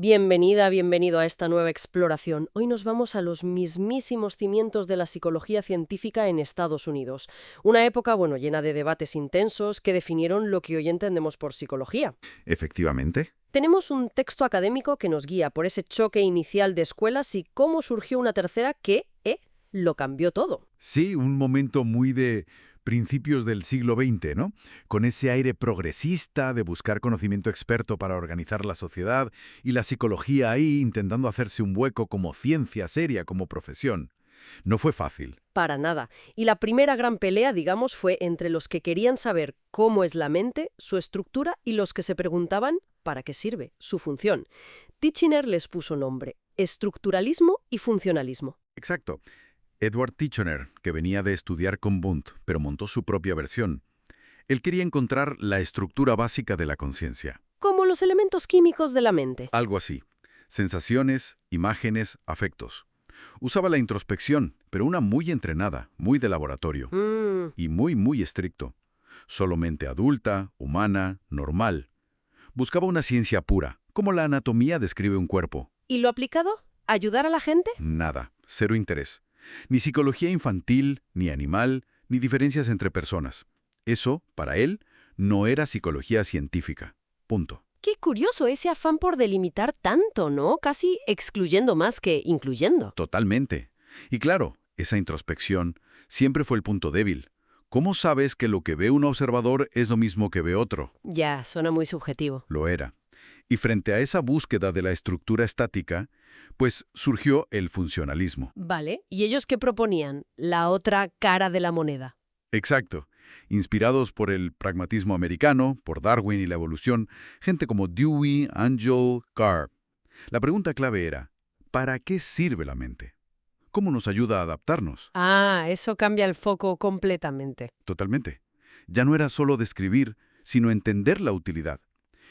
Bienvenida, bienvenido a esta nueva exploración. Hoy nos vamos a los mismísimos cimientos de la psicología científica en Estados Unidos. Una época, bueno, llena de debates intensos que definieron lo que hoy entendemos por psicología. Efectivamente. Tenemos un texto académico que nos guía por ese choque inicial de escuelas y cómo surgió una tercera que, lo cambió todo. Sí, un momento muy de principios del siglo XX, ¿no? Con ese aire progresista de buscar conocimiento experto para organizar la sociedad y la psicología ahí intentando hacerse un hueco como ciencia seria, como profesión. No fue fácil. Para nada. Y la primera gran pelea, digamos, fue entre los que querían saber cómo es la mente, su estructura, y los que se preguntaban para qué sirve, su función. Titchener les puso nombre: estructuralismo y funcionalismo. Exacto. Edward Titchener, que venía de estudiar con Wundt, pero montó su propia versión. Él quería encontrar la estructura básica de la conciencia. Como los elementos químicos de la mente. Algo así. Sensaciones, imágenes, afectos. Usaba la introspección, pero una muy entrenada, muy de laboratorio. Y muy estricto. Solo mente adulta, humana, normal. Buscaba una ciencia pura, como la anatomía describe un cuerpo. ¿Y lo aplicado? ¿Ayudar a la gente? Nada, cero interés. Ni psicología infantil, ni animal, ni diferencias entre personas. Eso, para él, no era psicología científica. Punto. Qué curioso ese afán por delimitar tanto, ¿no? Casi excluyendo más que incluyendo. Totalmente. Y claro, esa introspección siempre fue el punto débil. ¿Cómo sabes que lo que ve un observador es lo mismo que ve otro? Ya, suena muy subjetivo. Lo era. Y frente a esa búsqueda de la estructura estática, pues surgió el funcionalismo. Vale. ¿Y ellos qué proponían? La otra cara de la moneda. Exacto. Inspirados por el pragmatismo americano, por Darwin y la evolución, gente como Dewey, Angel, Carr. La pregunta clave era, ¿para qué sirve la mente? ¿Cómo nos ayuda a adaptarnos? Ah, eso cambia el foco completamente. Totalmente. Ya no era solo describir, sino entender la utilidad.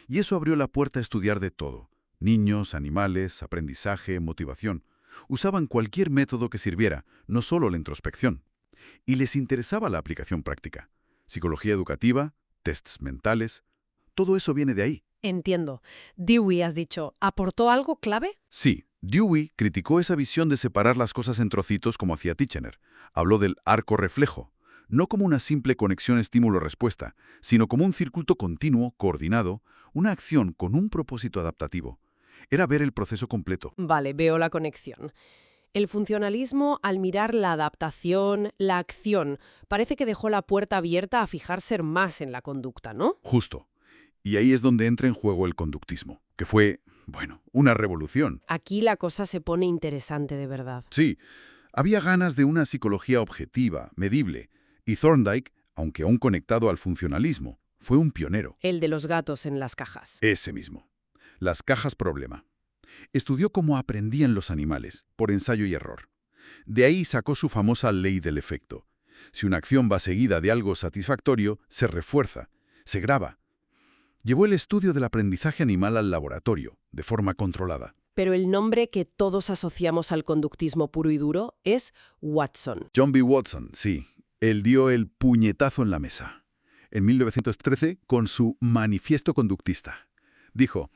Y eso abrió la puerta a estudiar de todo. Niños, animales, aprendizaje, motivación. Usaban cualquier método que sirviera, no solo la introspección. Y les interesaba la aplicación práctica. Psicología educativa, tests mentales, todo eso viene de ahí. Entiendo. Dewey, has dicho, ¿aportó algo clave? Sí, Dewey criticó esa visión de separar las cosas en trocitos como hacía Titchener. Habló del arco reflejo, no como una simple conexión estímulo-respuesta, sino como un circuito continuo, coordinado, una acción con un propósito adaptativo. Era ver el proceso completo. Vale, veo la conexión. El funcionalismo, al mirar la adaptación, la acción, parece que dejó la puerta abierta a fijarse más en la conducta, ¿no? Justo. Y ahí es donde entra en juego el conductismo, que fue, bueno, una revolución. Aquí la cosa se pone interesante de verdad. Sí, había ganas de una psicología objetiva, medible, y Thorndike, aunque aún conectado al funcionalismo, fue un pionero. El de los gatos en las cajas. Ese mismo. Las cajas problema. Estudió cómo aprendían los animales, por ensayo y error. De ahí sacó su famosa ley del efecto. Si una acción va seguida de algo satisfactorio, se refuerza, se graba. Llevó el estudio del aprendizaje animal al laboratorio, de forma controlada. Pero el nombre que todos asociamos al conductismo puro y duro es Watson. John B. Watson, sí. Él dio el puñetazo en la mesa. En 1913, con su Manifiesto Conductista. Dijo: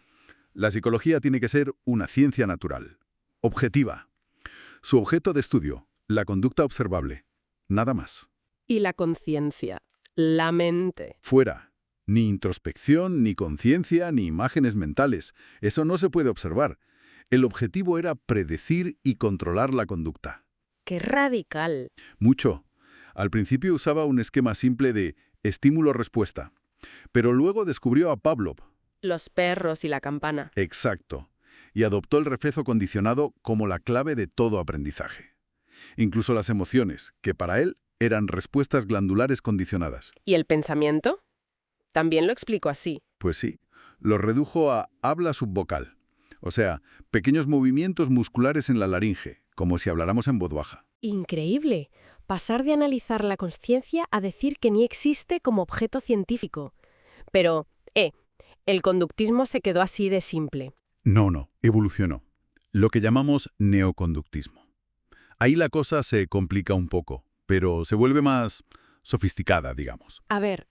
la psicología tiene que ser una ciencia natural, objetiva. Su objeto de estudio, la conducta observable. Nada más. Y la conciencia, la mente. Fuera. Ni introspección, ni conciencia, ni imágenes mentales. Eso no se puede observar. El objetivo era predecir y controlar la conducta. ¡Qué radical! Mucho. Al principio usaba un esquema simple de estímulo-respuesta, pero luego descubrió a Pavlov. Los perros y la campana. Exacto. Y adoptó el refuerzo condicionado como la clave de todo aprendizaje. Incluso las emociones, que para él eran respuestas glandulares condicionadas. ¿Y el pensamiento? También lo explico así. Pues sí, lo redujo a habla subvocal. O sea, pequeños movimientos musculares en la laringe, como si habláramos en voz baja. Increíble. Pasar de analizar la consciencia a decir que ni existe como objeto científico. Pero, el conductismo se quedó así de simple. No, evolucionó. Lo que llamamos neoconductismo. Ahí la cosa se complica un poco, pero se vuelve más sofisticada, digamos. A ver.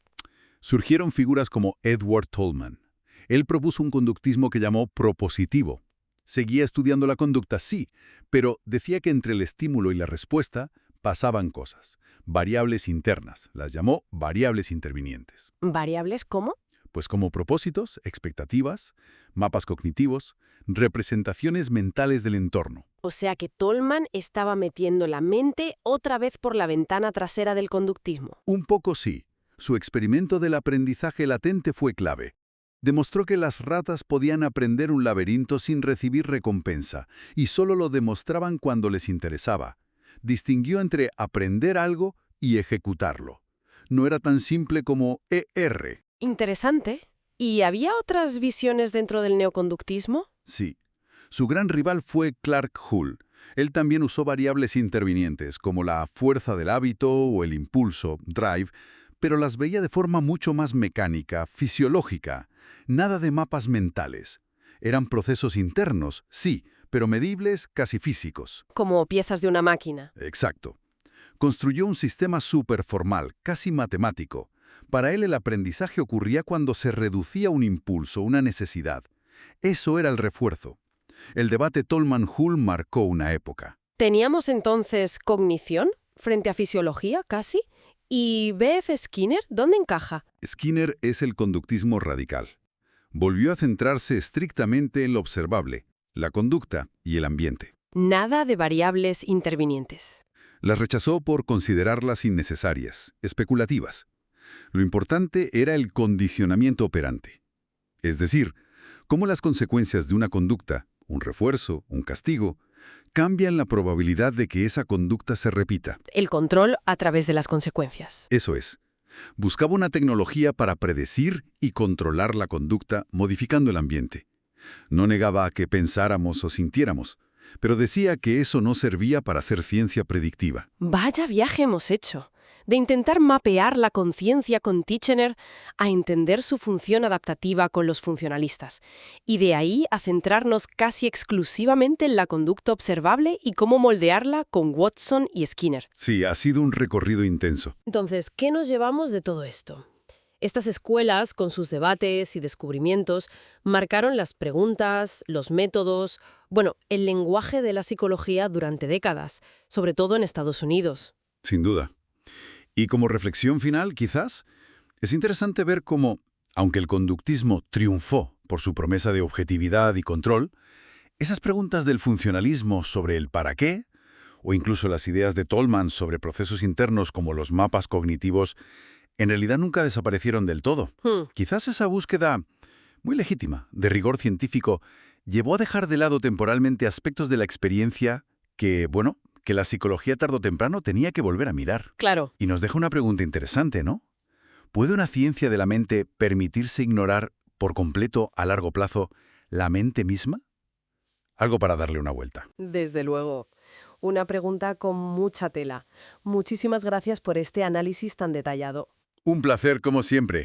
Surgieron figuras como Edward Tolman. Él propuso un conductismo que llamó propositivo, Seguía estudiando la conducta, sí, pero decía que entre el estímulo y la respuesta pasaban cosas, variables internas, las llamó variables intervinientes. ¿Variables cómo? Pues como propósitos, expectativas, mapas cognitivos, representaciones mentales del entorno. O sea que Tolman estaba metiendo la mente otra vez por la ventana trasera del conductismo. Un poco sí. Su experimento del aprendizaje latente fue clave. Demostró que las ratas podían aprender un laberinto sin recibir recompensa, y solo lo demostraban cuando les interesaba. Distinguió entre aprender algo y ejecutarlo. No era tan simple como ER. Interesante. ¿Y había otras visiones dentro del neoconductismo? Sí. Su gran rival fue Clark Hull. Él también usó variables intervinientes, como la fuerza del hábito o el impulso, drive, pero las veía de forma mucho más mecánica, fisiológica. Nada de mapas mentales. Eran procesos internos, sí, pero medibles, casi físicos. Como piezas de una máquina. Exacto. Construyó un sistema superformal, casi matemático. Para él el aprendizaje ocurría cuando se reducía un impulso, una necesidad. Eso era el refuerzo. El debate Tolman-Hull marcó una época. ¿Teníamos entonces cognición frente a fisiología, casi? ¿Y B.F. Skinner dónde encaja? Skinner es el conductismo radical. Volvió a centrarse estrictamente en lo observable, la conducta y el ambiente. Nada de variables intervinientes. Las rechazó por considerarlas innecesarias, especulativas. Lo importante era el condicionamiento operante. Es decir, cómo las consecuencias de una conducta, un refuerzo, un castigo, cambian la probabilidad de que esa conducta se repita. El control a través de las consecuencias. Eso es. Buscaba una tecnología para predecir y controlar la conducta modificando el ambiente. No negaba a que pensáramos o sintiéramos, pero decía que eso no servía para hacer ciencia predictiva. Vaya viaje hemos hecho. De intentar mapear la conciencia con Titchener a entender su función adaptativa con los funcionalistas. Y de ahí a centrarnos casi exclusivamente en la conducta observable y cómo moldearla con Watson y Skinner. Sí, ha sido un recorrido intenso. Entonces, ¿qué nos llevamos de todo esto? Estas escuelas, con sus debates y descubrimientos, marcaron las preguntas, los métodos, el lenguaje de la psicología durante décadas, sobre todo en Estados Unidos. Sin duda. Y como reflexión final, quizás, es interesante ver cómo, aunque el conductismo triunfó por su promesa de objetividad y control, esas preguntas del funcionalismo sobre el para qué, o incluso las ideas de Tolman sobre procesos internos como los mapas cognitivos, en realidad nunca desaparecieron del todo. Quizás esa búsqueda, muy legítima, de rigor científico, llevó a dejar de lado temporalmente aspectos de la experiencia que la psicología tarde o temprano tenía que volver a mirar. Claro. Y nos deja una pregunta interesante, ¿no? ¿Puede una ciencia de la mente permitirse ignorar por completo a largo plazo la mente misma? Algo para darle una vuelta. Desde luego. Una pregunta con mucha tela. Muchísimas gracias por este análisis tan detallado. Un placer como siempre.